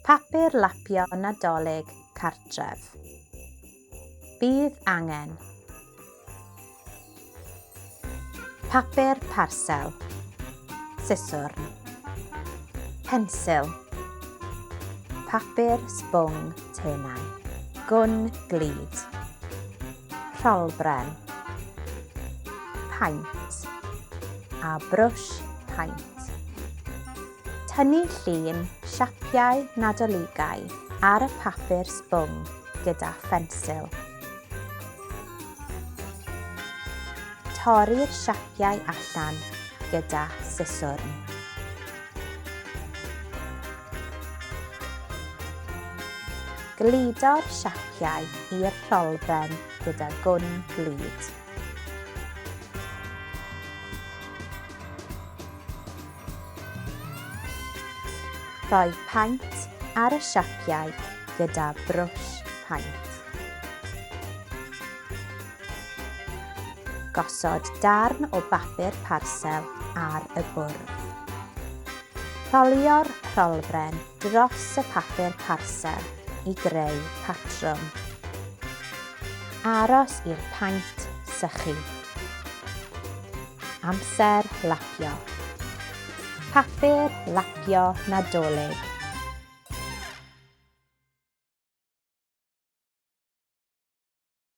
Papur lapio Nadolig cartref. Bydd angen papur parsel, siswrn, pensil, papur sbwng tenau, gwn glud, rholbren, paent a brwsh paent. Tynnu llun siapiau nadoligau ar y papur sbwng gyda phensil. Torri'r siapiau allan gyda siswrn. Gludo'r siapiau i'r rholbren gyda gwn glud. Rhoi paent ar y siapiau gyda brwsh paent. Gosod darn o bapur parsel ar y bwrdd. Rholio'r rholbren dros y papur parsel i greu patrwm. Aros i'r paent sychu. Amser lapio. Papur lapio Nadolig